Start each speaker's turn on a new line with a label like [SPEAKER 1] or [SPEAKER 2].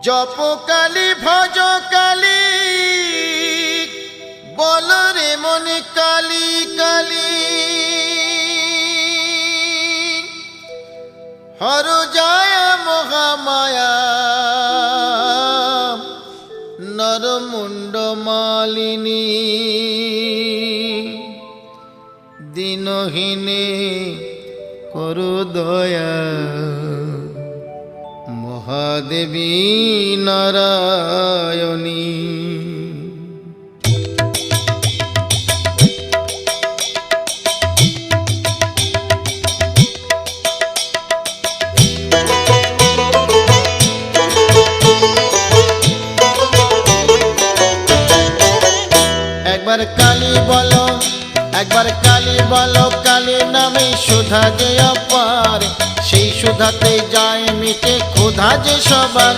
[SPEAKER 1] জপ কালী ভজ কালী বল রে মনে কালী কালী হর যায় মহামায়া নরমুণ্ড মালিনী দিনহীনে করু দয়া মহাদেবী নারায়ণী। একবার কালী বলো, একবার কালী বলো, কালী নামে সুধা যে অপার, সেই সুধাতে যায় মিটে ক্ষুধা যে সবার।